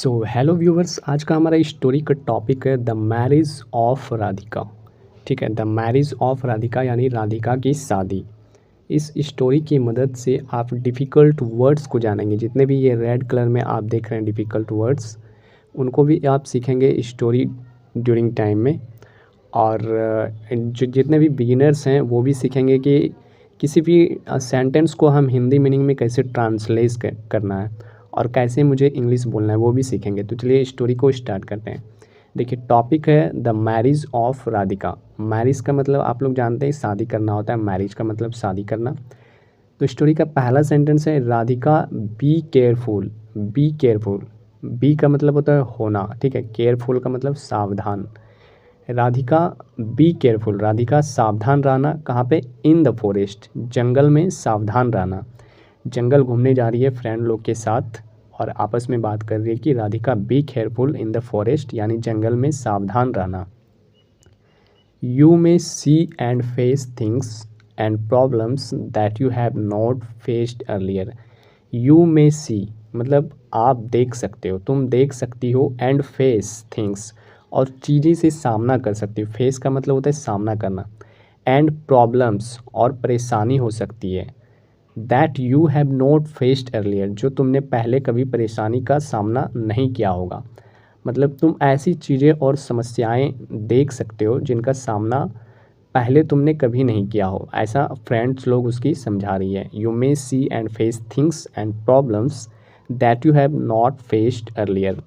So hello viewers, आज का हमारा स्टोरी का टॉपिक है द मैरिज ऑफ राधिका। ठीक है, द मैरिज ऑफ राधिका यानी राधिका की शादी। इस स्टोरी की मदद से आप डिफ़िकल्ट वर्ड्स को जानेंगे। जितने भी ये रेड कलर में आप देख रहे हैं डिफ़िकल्ट वर्ड्स, उनको भी आप सीखेंगे स्टोरी ड्यूरिंग टाइम में। और जो जितने भी बिगिनर्स हैं वो भी सीखेंगे कि किसी भी सेंटेंस को हम हिंदी मीनिंग में कैसे ट्रांसलेट करना है और कैसे मुझे इंग्लिश बोलना है, वो भी सीखेंगे। तो चलिए स्टोरी को स्टार्ट करते हैं। देखिए, टॉपिक है the marriage of Radhika. Marriage का मतलब आप लोग जानते हैं शादी करना होता है, मैरिज का मतलब शादी करना। तो स्टोरी का पहला सेंटेंस है Radhika be careful. Be careful, be का मतलब होता है होना, ठीक है। केयरफुल का मतलब सावधान। राधिका बी केयरफुल, राधिका सावधान रहना। कहाँ पे? इन द फॉरेस्ट, जंगल में सावधान रहना। जंगल घूमने जा रही है फ्रेंड लोग के साथ और आपस में बात कर रही है कि Radhika be careful in the forest, यानी जंगल में सावधान रहना। You may see and face things and problems that you have not faced earlier. You may see मतलब आप देख सकते हो, तुम देख सकती हो, एंड फेस थिंग्स और चीज़ें से सामना कर सकती हो। फेस का मतलब होता है सामना करना। एंड प्रॉब्लम्स और परेशानी हो सकती है। That you have not faced earlier, जो तुमने पहले कभी परेशानी का सामना नहीं किया होगा। मतलब तुम ऐसी चीज़ें और समस्याएं देख सकते हो जिनका सामना पहले तुमने कभी नहीं किया हो, ऐसा फ्रेंड्स लोग उसकी समझा रही है। You may see and face things and problems that you have not faced earlier.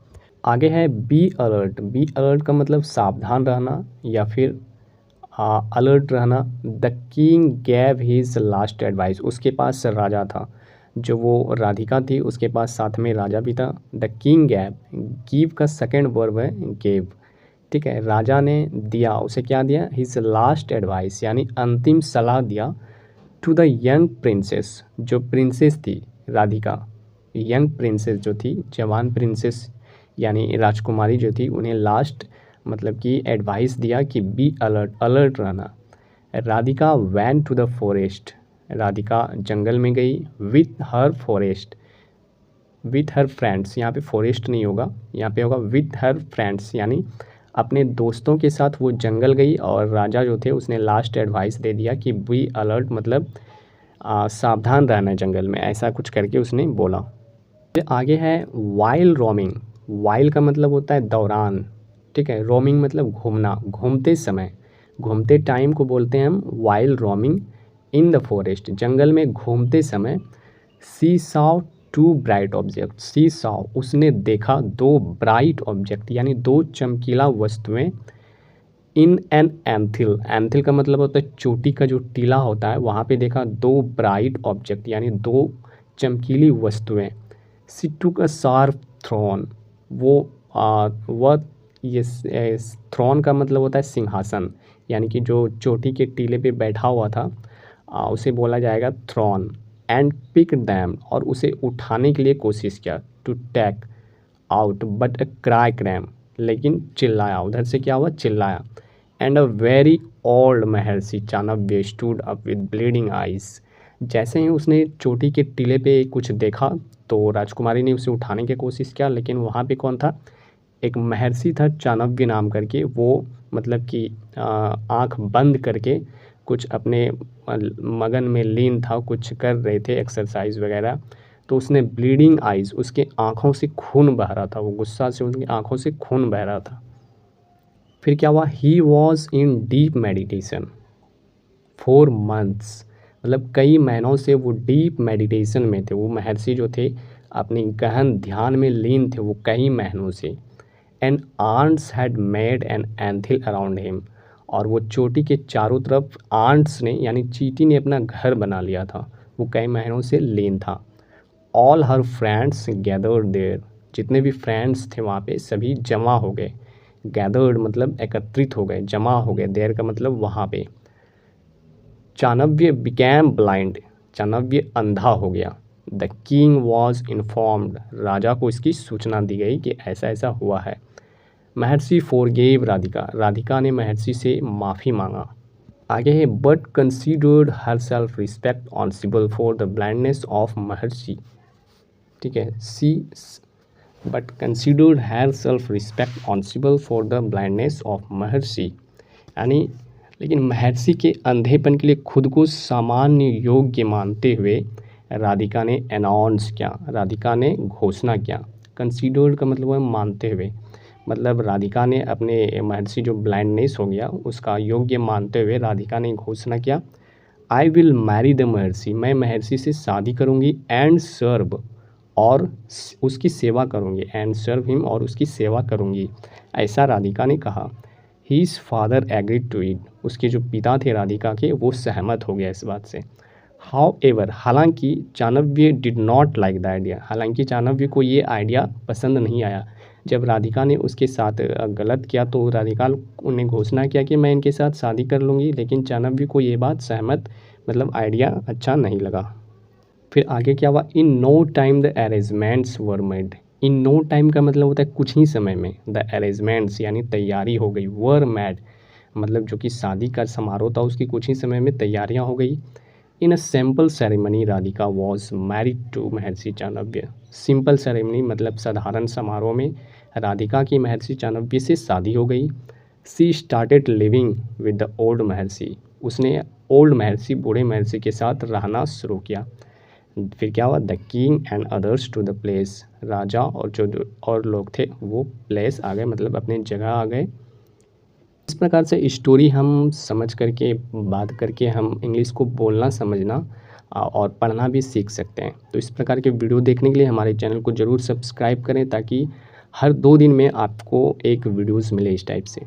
आगे है बी अलर्ट। बी अलर्ट का मतलब सावधान रहना या फिर अलर्ट रहना। The king gave his last advice, उसके पास राजा था, जो वो राधिका थी उसके पास साथ में राजा भी था। द किंग गैव, गिव का सेकेंड वर्ब है गेव, ठीक है। राजा ने दिया, उसे क्या दिया? हिज लास्ट एडवाइस यानी अंतिम सलाह दिया। टू द यंग प्रिंसेस, जो प्रिंसेस थी राधिका, यंग प्रिंसेस जो थी, जवान प्रिंसेस यानी राजकुमारी जो थी, उन्हें लास्ट मतलब कि एडवाइस दिया कि बी अलर्ट, अलर्ट रहना। Radhika went to the forest, Radhika जंगल में गई। With her forest, with her friends, यहाँ पे फॉरेस्ट नहीं होगा, यहाँ पे होगा विथ हर फ्रेंड्स, यानी अपने दोस्तों के साथ वो जंगल गई और राजा जो थे उसने लास्ट एडवाइस दे दिया कि बी अलर्ट मतलब सावधान रहना है जंगल में, ऐसा कुछ करके उसने बोला। फिर आगे है वाइल रोमिंग। वाइल का मतलब होता है दौरान, ठीक है। रोमिंग मतलब घूमना, घूमते समय, घूमते टाइम को बोलते हैं हम while roaming in the forest, जंगल में घूमते समय। She saw two bright object, she saw उसने देखा दो ब्राइट ऑब्जेक्ट यानी दो चमकीला वस्तुएं। इन एन एंथिल, एंथिल का मतलब होता है चोटी का जो टीला होता है, वहाँ पे देखा दो ब्राइट ऑब्जेक्ट यानी दो चमकीली वस्तुएं। सी टूक अ शार्प थ्रोन, वह ये थ्रोन का मतलब होता है सिंहासन, यानी कि जो चोटी के टीले पे बैठा हुआ था उसे बोला जाएगा थ्रोन। एंड पिक दैम, और उसे उठाने के लिए कोशिश किया। To take out but a cry cram, लेकिन चिल्लाया, उधर से क्या हुआ? चिल्लाया। And a very old Maharshi Chanakya stood up with bleeding eyes, जैसे ही उसने चोटी के टीले पे कुछ देखा तो राजकुमारी ने उसे उठाने की कोशिश किया, लेकिन वहाँ पे कौन था? एक महर्षि था चाणक्य नाम करके, वो मतलब कि आँख बंद करके कुछ अपने मगन में लीन था, कुछ कर रहे थे एक्सरसाइज वगैरह। तो उसने ब्लीडिंग आइज़, उसके आँखों से खून बह रहा था, वो गुस्सा से उनकी आँखों से खून बह रहा था। फिर क्या हुआ? He was in deep meditation 4 months, मतलब कई महीनों से वो डीप मेडिटेशन में थे। वो महर्षि जो थे अपनी गहन ध्यान में लीन थे वो कई महीनों से। And ants had made an anthill around him, और वो चोटी के चारों तरफ आंट्स ने यानी चींटी ने अपना घर बना लिया था, वो कई महीनों से लीन था। All her friends gathered there, जितने भी फ्रेंड्स थे वहाँ पे सभी जमा हो गए। गैदर्ड मतलब एकत्रित हो गए, जमा हो गए। देयर का मतलब वहाँ पे। चाणक्य बिकैम ब्लाइंड, चाणक्य अंधा हो गया। द किंग वॉज इन्फॉर्म्ड, राजा को इसकी सूचना दी गई कि ऐसा ऐसा हुआ है। महर्षि फॉरगेव राधिका, राधिका ने महर्षि से माफ़ी मांगा। आगे है but considered her self respect responsible for the blindness of Maharshi, ठीक है। She but considered her self respect for the blindness of Maharshi. यानी लेकिन महर्षि के अंधेपन के लिए खुद को सामान्य योग्य मानते हुए राधिका ने अनाउंस किया, राधिका ने घोषणा किया। कंसीडर्ड का मतलब है मानते हुए, मतलब राधिका ने अपने महर्षि जो ब्लाइंडनेस हो गया उसका योग्य मानते हुए राधिका ने घोषणा किया, आई विल मैरी द महर्षि, मैं महर्षि से शादी करूँगी एंड सर्व, और उसकी सेवा करूँगी, एंड सर्व हिम, और उसकी सेवा करूँगी, ऐसा राधिका ने कहा। His father agreed to it, उसके जो पिता थे राधिका के वो सहमत हो गया इस बात से। हाउ एवर, हालांकि Chanakya did not like the idea, हालांकि चाणक्य को ये आइडिया पसंद नहीं आया। जब राधिका ने उसके साथ गलत किया तो राधिका ने घोषणा किया कि मैं इनके साथ शादी कर लूँगी, लेकिन चाणक्य को ये बात सहमत मतलब आइडिया अच्छा नहीं लगा। फिर आगे क्या हुआ, in no time the arrangements were made, in no time का मतलब होता है कुछ ही समय में, द अरेंजमेंट्स यानी तैयारी हो गई, वर मैड मतलब जो कि शादी का समारोह था उसकी कुछ ही समय में तैयारियां हो गई। In a simple ceremony Radhika was married to Maharshi Chanakya, simple ceremony मतलब साधारण समारोह में राधिका की महर्षि चाणक्य से शादी हो गई। She started living with the old Maharshi, उसने ओल्ड महर्षि बूढ़े महर्षि के साथ रहना शुरू किया। फिर क्या हुआ, the king and others to the place, राजा और जो और लोग थे वो प्लेस आ गए, मतलब अपने जगह आ गए। इस प्रकार से स्टोरी हम समझ करके बात करके हम इंग्लिश को बोलना समझना और पढ़ना भी सीख सकते हैं। तो इस प्रकार के वीडियो देखने के लिए हमारे चैनल को ज़रूर सब्सक्राइब करें ताकि हर 2 दिन में आपको एक वीडियोज़ मिले इस टाइप से।